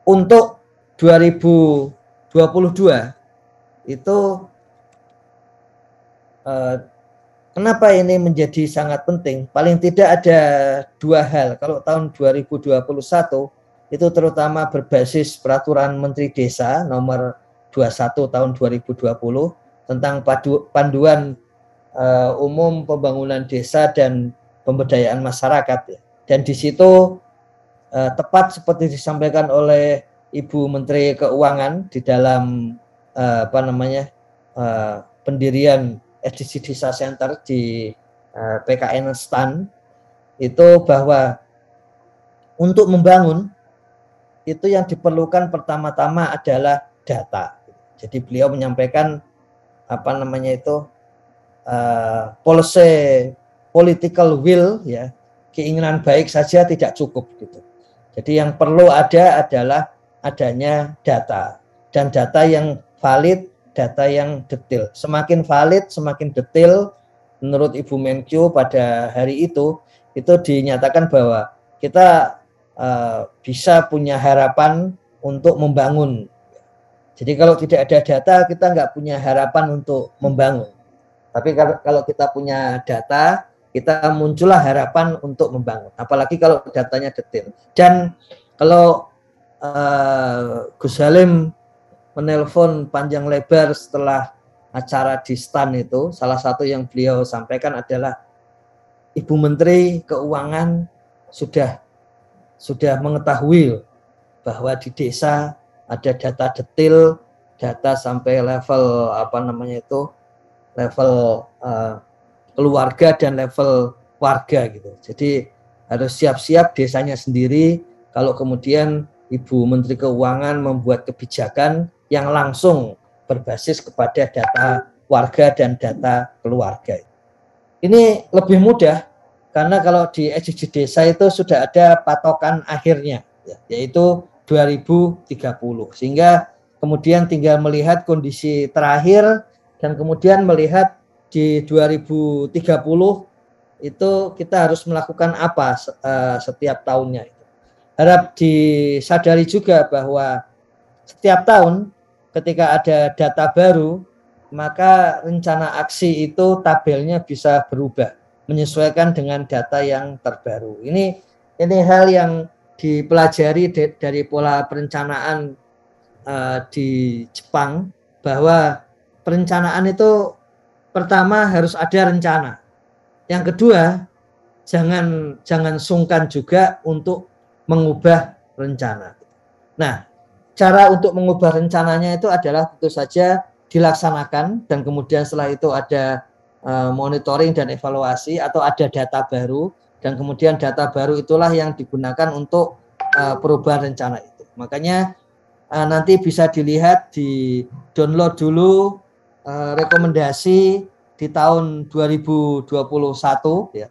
untuk 2022 itu kenapa ini menjadi sangat penting? Paling tidak ada dua hal. Kalau tahun 2021 itu terutama berbasis peraturan Menteri Desa nomor 21 tahun 2020 tentang panduan umum pembangunan desa dan pemberdayaan masyarakat. Dan di situ tepat seperti disampaikan oleh Ibu Menteri Keuangan di dalam pendirian SDG Desa Center di PKN STAN itu bahwa untuk membangun itu yang diperlukan pertama-tama adalah data. Jadi beliau menyampaikan policy political will, ya, keinginan baik saja tidak cukup gitu. Jadi yang perlu ada adalah adanya data, dan data yang valid, data yang detail. Semakin valid, semakin detail menurut Ibu Menkyu pada hari itu dinyatakan bahwa kita bisa punya harapan untuk membangun. Jadi kalau tidak ada data, kita nggak punya harapan untuk membangun. Tapi kalau kita punya data, kita muncullah harapan untuk membangun. Apalagi kalau datanya detail. Dan kalau Gus Halim menelpon panjang lebar setelah acara di STAN itu, salah satu yang beliau sampaikan adalah Ibu Menteri Keuangan sudah mengetahui bahwa di desa ada data detail, data sampai level level keluarga dan level warga gitu. Jadi harus siap-siap desanya sendiri kalau kemudian Ibu Menteri Keuangan membuat kebijakan yang langsung berbasis kepada data warga dan data keluarga. Ini lebih mudah karena kalau di SDG Desa itu sudah ada patokan akhirnya, yaitu 2030. Sehingga kemudian tinggal melihat kondisi terakhir dan kemudian melihat di 2030 itu kita harus melakukan apa setiap tahunnya. Harap disadari juga bahwa setiap tahun ketika ada data baru, maka rencana aksi itu tabelnya bisa berubah menyesuaikan dengan data yang terbaru. Ini hal yang dipelajari dari pola perencanaan di Jepang, bahwa perencanaan itu pertama harus ada rencana. Yang kedua, jangan sungkan juga untuk mengubah rencana. Nah, cara untuk mengubah rencananya itu adalah tentu saja dilaksanakan, dan kemudian setelah itu ada monitoring dan evaluasi, atau ada data baru, dan kemudian data baru itulah yang digunakan untuk perubahan rencana itu. Makanya nanti bisa dilihat, di download dulu rekomendasi di tahun 2021 ya.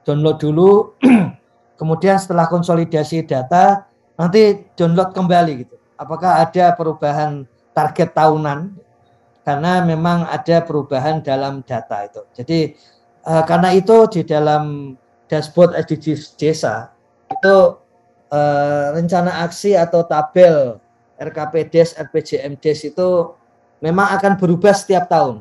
Download dulu kemudian setelah konsolidasi data nanti download kembali gitu. Apakah ada perubahan target tahunan? Karena memang ada perubahan dalam data itu. Jadi karena itu di dalam dashboard SDG Desa itu rencana aksi atau tabel RKPDes, RPJMDes itu memang akan berubah setiap tahun.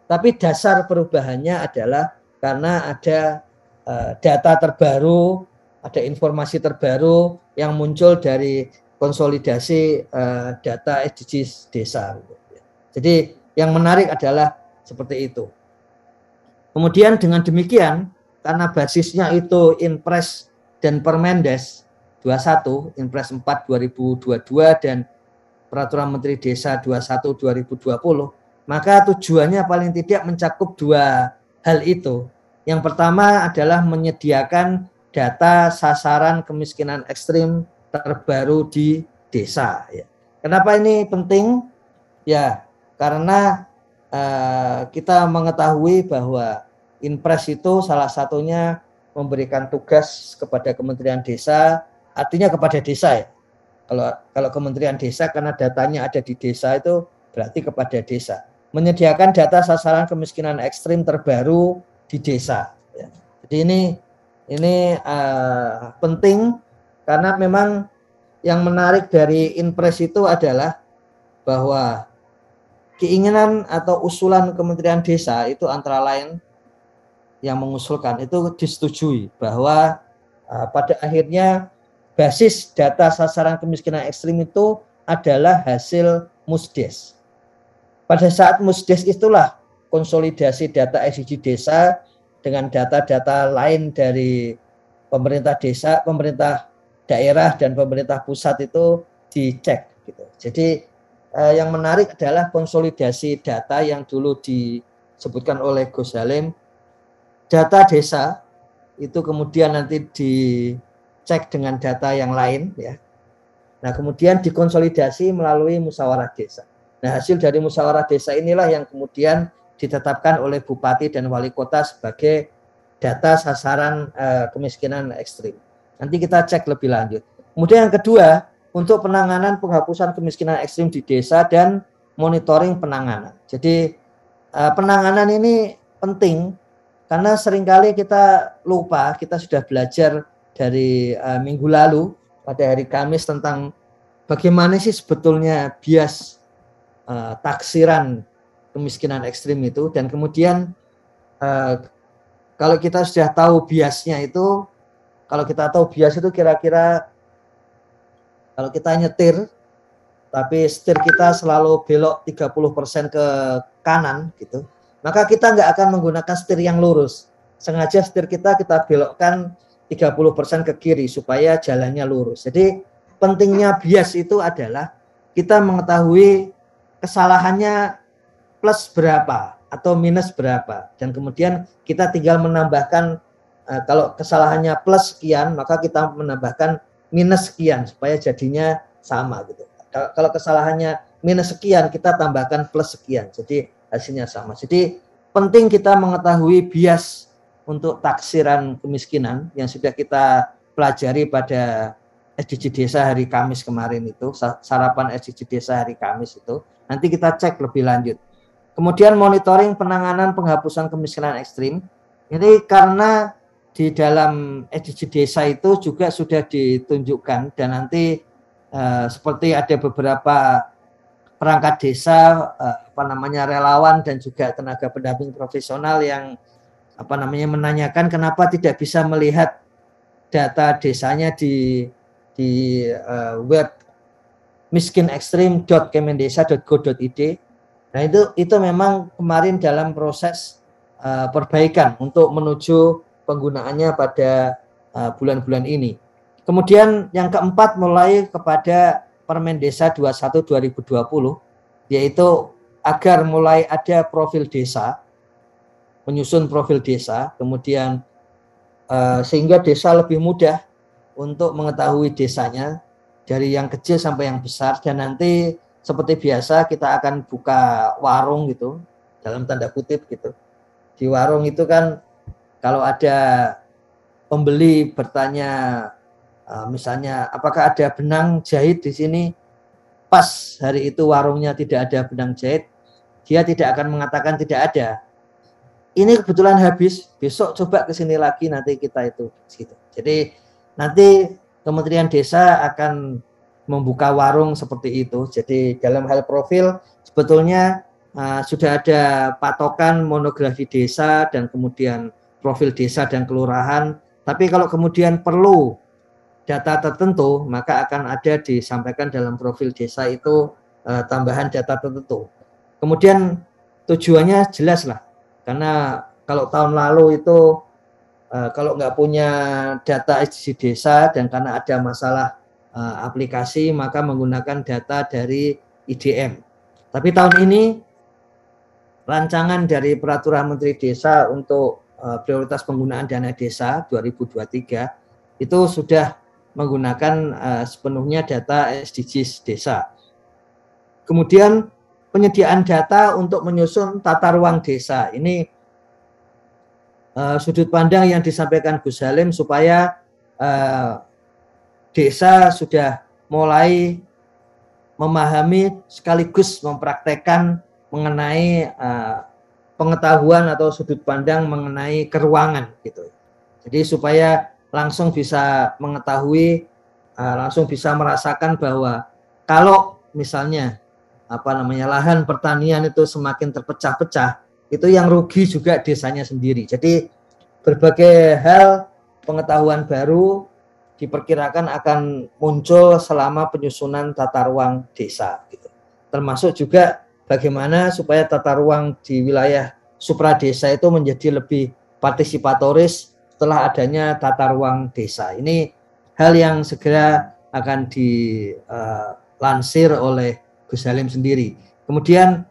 Tapi dasar perubahannya adalah karena ada data terbaru, ada informasi terbaru yang muncul dari konsolidasi data SDG Desa. Jadi yang menarik adalah seperti itu. Kemudian dengan demikian, karena basisnya itu Inpres dan Permendes 21, Inpres 4 2022 dan Peraturan Menteri Desa 21 2020, maka tujuannya paling tidak mencakup dua hal itu. Yang pertama adalah menyediakan data sasaran kemiskinan ekstrim terbaru di desa. Kenapa ini penting? Ya, karena kita mengetahui bahwa Inpres itu salah satunya memberikan tugas kepada Kementerian Desa, artinya kepada desa ya. Kalau Kementerian Desa karena datanya ada di desa itu berarti kepada desa. Menyediakan data sasaran kemiskinan ekstrim terbaru di desa. Ya. Jadi ini penting karena memang yang menarik dari Inpres itu adalah bahwa keinginan atau usulan Kementerian Desa itu antara lain yang mengusulkan itu disetujui bahwa pada akhirnya basis data sasaran kemiskinan ekstrim itu adalah hasil Musdes. Pada saat Musdes itulah konsolidasi data SDG desa dengan data-data lain dari pemerintah desa, pemerintah daerah dan pemerintah pusat itu dicek gitu. Jadi yang menarik adalah konsolidasi data yang dulu disebutkan oleh Gus Halim, data desa itu kemudian nanti dicek dengan data yang lain ya. Nah, kemudian dikonsolidasi melalui musyawarah desa. Nah, hasil dari musyawarah desa inilah yang kemudian ditetapkan oleh bupati dan wali kota sebagai data sasaran kemiskinan ekstrim. Nanti kita cek lebih lanjut. Kemudian yang kedua, untuk penanganan penghapusan kemiskinan ekstrim di desa dan monitoring penanganan. Jadi penanganan ini penting karena seringkali kita lupa, kita sudah belajar dari minggu lalu pada hari Kamis tentang bagaimana sih sebetulnya bias taksiran kemiskinan ekstrim itu, dan kemudian kalau kita sudah tahu biasnya itu, kalau kita tahu bias itu kira-kira kalau kita nyetir tapi setir kita selalu belok 30% ke kanan gitu, maka kita nggak akan menggunakan setir yang lurus. Sengaja setir kita belokkan 30% ke kiri supaya jalannya lurus. Jadi pentingnya bias itu adalah kita mengetahui kesalahannya plus berapa atau minus berapa, dan kemudian kita tinggal menambahkan kalau kesalahannya plus sekian maka kita menambahkan minus sekian supaya jadinya sama gitu. Kalau kesalahannya minus sekian kita tambahkan plus sekian, jadi hasilnya sama. Jadi penting kita mengetahui bias untuk taksiran kemiskinan yang sudah kita pelajari pada SDG Desa hari Kamis kemarin itu, sarapan SDG Desa hari Kamis itu. Nanti kita cek lebih lanjut. Kemudian monitoring penanganan penghapusan kemiskinan ekstrim. Ini karena di dalam SDG Desa itu juga sudah ditunjukkan, dan nanti seperti ada beberapa perangkat desa, relawan dan juga tenaga pendamping profesional yang menanyakan kenapa tidak bisa melihat data desanya di web miskinekstrim.kemendesa.go.id. Nah, itu memang kemarin dalam proses perbaikan untuk menuju penggunaannya pada bulan-bulan ini. Kemudian yang keempat, mulai kepada Permen Desa 21 2020, yaitu agar mulai ada profil desa, menyusun profil desa, kemudian sehingga desa lebih mudah untuk mengetahui desanya dari yang kecil sampai yang besar. Dan nanti seperti biasa kita akan buka warung gitu, dalam tanda kutip gitu. Di warung itu kan kalau ada pembeli bertanya misalnya apakah ada benang jahit di sini, pas hari itu warungnya tidak ada benang jahit, dia tidak akan mengatakan tidak ada. Ini kebetulan habis, besok coba ke sini lagi, nanti kita itu gitu. Jadi nanti Kementerian Desa akan membuka warung seperti itu. Jadi dalam hal profil sebetulnya sudah ada patokan monografi desa dan kemudian profil desa dan kelurahan. Tapi kalau kemudian perlu data tertentu, maka akan ada disampaikan dalam profil desa itu tambahan data tertentu. Kemudian tujuannya jelas lah, karena kalau tahun lalu itu kalau nggak punya data SDG desa dan karena ada masalah aplikasi, maka menggunakan data dari IDM. Tapi tahun ini rancangan dari Peraturan Menteri Desa untuk prioritas penggunaan dana desa 2023 itu sudah menggunakan sepenuhnya data SDGs desa. Kemudian penyediaan data untuk menyusun tata ruang desa. Ini sudut pandang yang disampaikan Gus Halim supaya desa sudah mulai memahami sekaligus mempraktekkan mengenai pengetahuan atau sudut pandang mengenai keruangan gitu. Jadi supaya langsung bisa mengetahui langsung bisa merasakan bahwa kalau misalnya lahan pertanian itu semakin terpecah-pecah, itu yang rugi juga desanya sendiri. Jadi berbagai hal pengetahuan baru diperkirakan akan muncul selama penyusunan tata ruang desa, gitu. Termasuk juga bagaimana supaya tata ruang di wilayah supradesa itu menjadi lebih partisipatoris setelah adanya tata ruang desa. Ini hal yang segera akan dilansir oleh Gus Halim sendiri. Kemudian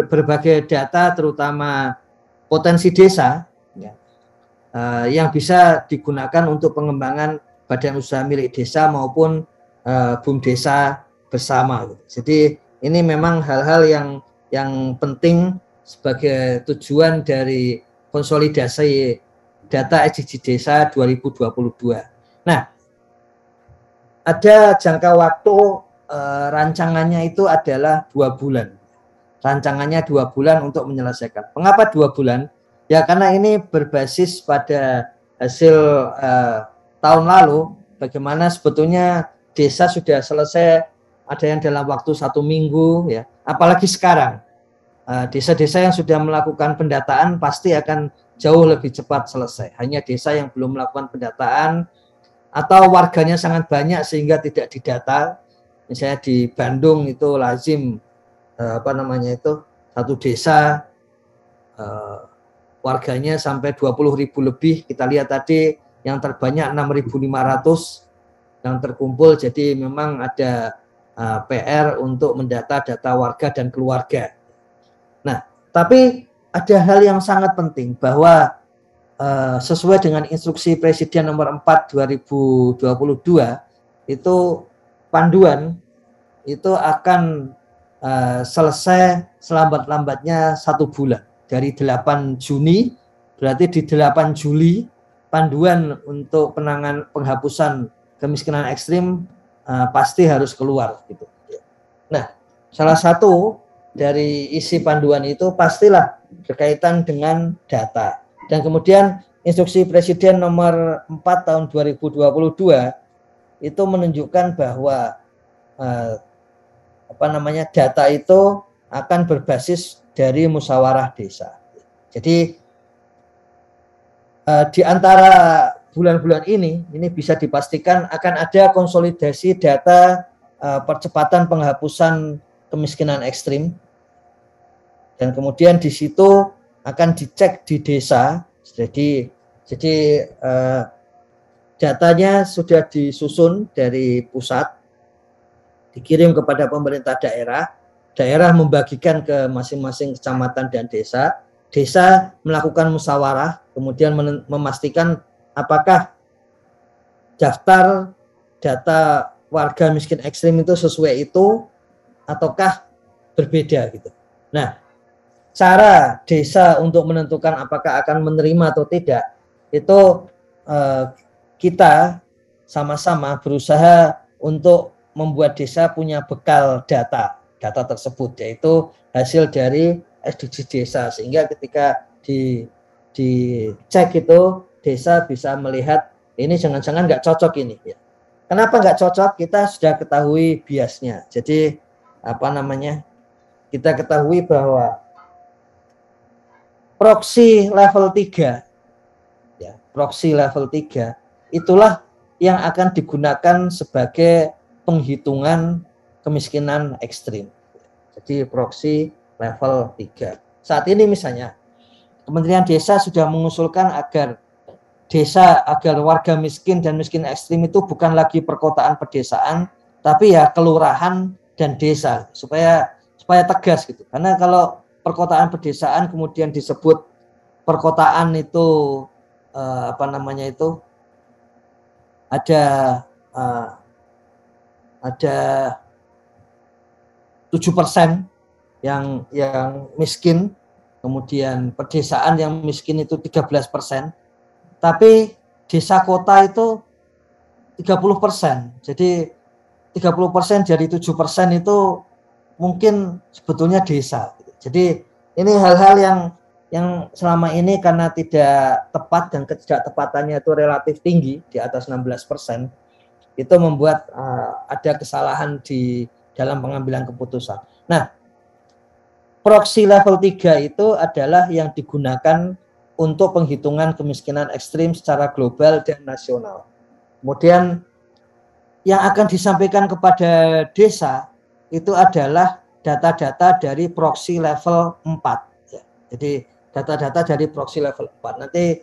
berbagai data terutama potensi desa ya, yang bisa digunakan untuk pengembangan badan usaha milik desa maupun BUMDesa bersama. Jadi ini memang hal-hal yang penting sebagai tujuan dari konsolidasi data SDG Desa 2022. Nah, ada jangka waktu rancangannya itu adalah 2 bulan. Rancangannya 2 bulan untuk menyelesaikan. Mengapa 2 bulan? Ya karena ini berbasis pada hasil tahun lalu, bagaimana sebetulnya desa sudah selesai, ada yang dalam waktu 1 minggu, ya. Apalagi sekarang, desa-desa yang sudah melakukan pendataan pasti akan jauh lebih cepat selesai. Hanya desa yang belum melakukan pendataan atau warganya sangat banyak sehingga tidak didata. Misalnya di Bandung itu lazim satu desa warganya sampai 20.000 lebih. Kita lihat tadi yang terbanyak 6.500 yang terkumpul. Jadi memang ada PR untuk mendata data warga dan keluarga. Nah, tapi ada hal yang sangat penting bahwa sesuai dengan instruksi Presiden nomor 4 2022 itu panduan itu akan selesai selambat-lambatnya 1 bulan dari 8 Juni, berarti di 8 Juli panduan untuk penghapusan kemiskinan ekstrim pasti harus keluar gitu. Nah, salah satu dari isi panduan itu pastilah berkaitan dengan data. Dan kemudian instruksi Presiden nomor 4 tahun 2022 itu menunjukkan bahwa data itu akan berbasis dari musyawarah desa. Jadi di antara bulan-bulan ini bisa dipastikan akan ada konsolidasi data percepatan penghapusan kemiskinan ekstrim. Dan kemudian di situ akan dicek di desa. Jadi datanya sudah disusun dari pusat, dikirim kepada pemerintah daerah, daerah membagikan ke masing-masing kecamatan dan desa, desa melakukan musyawarah, kemudian memastikan apakah daftar data warga miskin ekstrim itu sesuai itu ataukah berbeda gitu. Nah, cara desa untuk menentukan apakah akan menerima atau tidak itu kita sama-sama berusaha untuk membuat desa punya bekal data tersebut, yaitu hasil dari SDG desa, sehingga ketika dicek itu desa bisa melihat ini jangan-jangan nggak cocok ini ya. Kenapa nggak cocok? Kita sudah ketahui biasnya. Jadi kita ketahui bahwa proxy level 3 ya, proxy level 3 itulah yang akan digunakan sebagai penghitungan kemiskinan ekstrim. Jadi proxy level 3. Saat ini misalnya Kementerian Desa sudah mengusulkan agar warga miskin dan miskin ekstrim itu bukan lagi perkotaan pedesaan, tapi ya kelurahan dan desa, supaya tegas gitu. Karena kalau perkotaan pedesaan kemudian disebut perkotaan itu ada 7% yang miskin, kemudian pedesaan yang miskin itu 13%, tapi desa kota itu 30%. Jadi 30% dari 7% itu mungkin sebetulnya desa. Jadi ini hal-hal yang selama ini karena tidak tepat dan ketidaktepatannya itu relatif tinggi di atas 16%, itu membuat ada kesalahan di dalam pengambilan keputusan. Nah, proksi level 3 itu adalah yang digunakan untuk penghitungan kemiskinan ekstrim secara global dan nasional. Kemudian yang akan disampaikan kepada desa itu adalah data-data dari proksi level 4. Jadi data-data dari proksi level 4. Nanti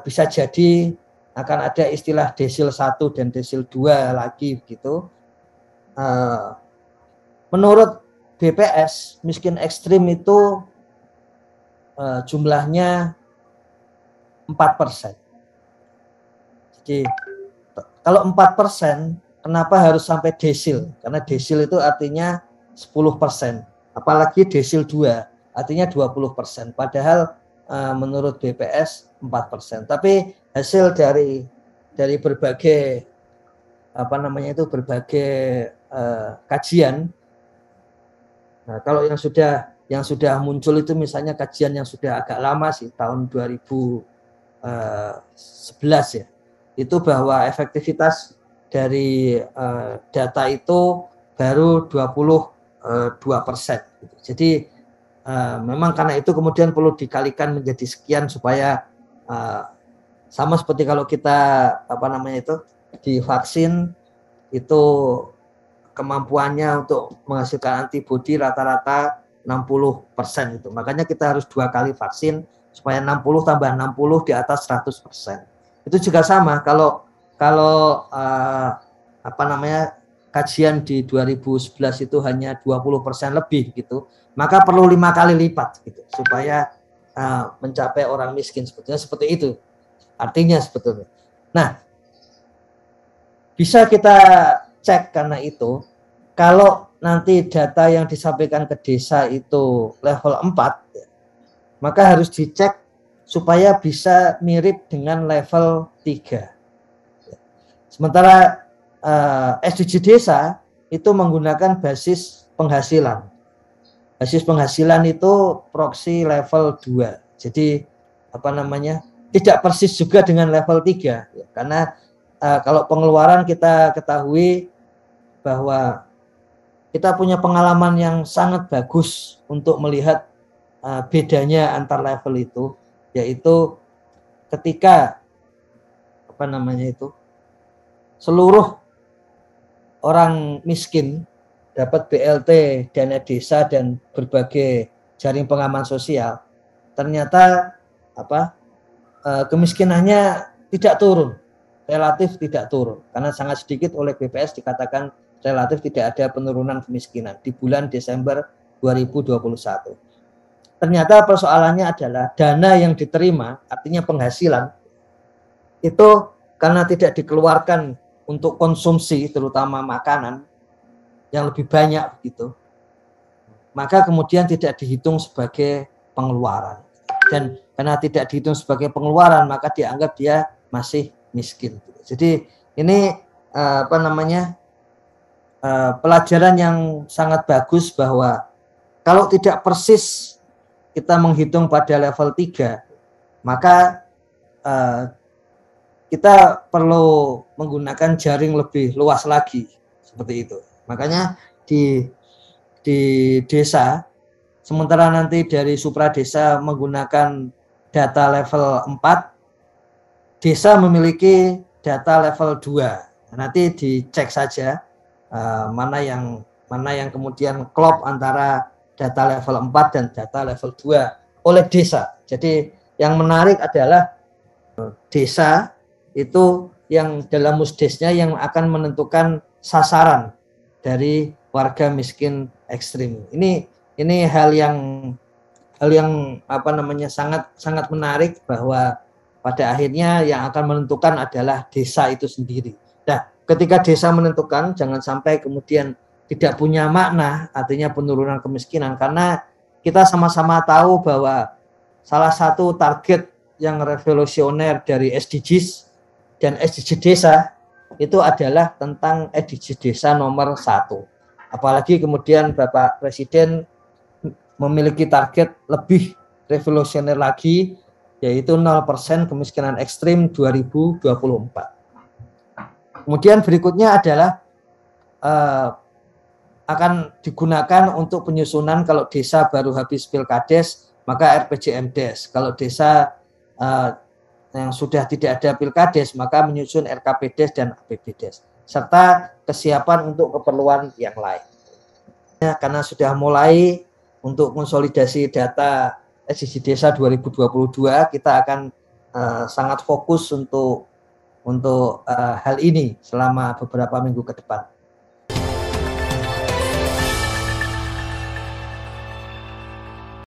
bisa jadi akan ada istilah desil 1 dan desil 2 lagi begitu. Menurut BPS, miskin ekstrim itu jumlahnya 4%. Jadi kalau 4%, kenapa harus sampai desil? Karena desil itu artinya 10%. Apalagi desil 2, artinya 20%. Padahal menurut BPS 4%. Tapi hasil dari berbagai berbagai kajian. Nah, kalau yang sudah muncul itu misalnya kajian yang sudah agak lama sih, tahun 2011 ya. Itu bahwa efektivitas dari data itu baru 22%. Jadi memang karena itu kemudian perlu dikalikan menjadi sekian supaya sama seperti kalau kita divaksin itu kemampuannya untuk menghasilkan antibodi rata-rata 60% itu. Makanya kita harus 2 kali vaksin supaya 60 tambah 60 di atas 100%. Itu juga sama kalau kajian di 2011 itu hanya 20% lebih gitu, maka perlu 5 kali lipat gitu supaya mencapai orang miskin, sebetulnya seperti itu artinya sebetulnya. Nah, bisa kita cek karena itu kalau nanti data yang disampaikan ke desa itu level 4, maka harus dicek supaya bisa mirip dengan level 3. Sementara SDG desa itu menggunakan basis penghasilan. Basis penghasilan itu proksi level 2. Jadi tidak persis juga dengan level 3 ya, karena kalau pengeluaran kita ketahui bahwa kita punya pengalaman yang sangat bagus untuk melihat bedanya antar level itu, yaitu ketika seluruh orang miskin dapat BLT, dana desa dan berbagai jaring pengaman sosial, ternyata kemiskinannya tidak turun, relatif tidak turun, karena sangat sedikit oleh BPS dikatakan relatif tidak ada penurunan kemiskinan di bulan Desember 2021. Ternyata persoalannya adalah dana yang diterima, artinya penghasilan, itu karena tidak dikeluarkan untuk konsumsi, terutama makanan yang lebih banyak begitu, maka kemudian tidak dihitung sebagai pengeluaran. Dan karena tidak dihitung sebagai pengeluaran, maka dianggap dia masih miskin. Jadi ini pelajaran yang sangat bagus bahwa kalau tidak persis kita menghitung pada level 3, maka kita perlu menggunakan jaring lebih luas lagi, seperti itu. Makanya di desa, sementara nanti dari supra desa menggunakan data level 4, desa memiliki data level 2. Nanti dicek saja mana yang kemudian klop antara data level 4 dan data level 2 oleh desa. Jadi yang menarik adalah desa itu yang dalam musdesnya yang akan menentukan sasaran dari warga miskin ekstrim. Ini hal yang sangat menarik, bahwa pada akhirnya yang akan menentukan adalah desa itu sendiri. Nah, ketika desa menentukan, jangan sampai kemudian tidak punya makna, artinya penurunan kemiskinan, karena kita sama-sama tahu bahwa salah satu target yang revolusioner dari SDGs dan SDG desa itu adalah tentang SDG desa nomor 1. Apalagi kemudian Bapak Presiden memiliki target lebih revolusioner lagi, yaitu 0% kemiskinan ekstrim 2024. Kemudian berikutnya adalah akan digunakan untuk penyusunan kalau desa baru habis Pilkades, maka RPJMdes. Kalau desa yang sudah tidak ada Pilkades, maka menyusun RKPdes dan APBdes. Serta kesiapan untuk keperluan yang lain. Karena sudah mulai untuk konsolidasi data SDG Desa 2022, kita akan sangat fokus untuk hal ini selama beberapa minggu ke depan.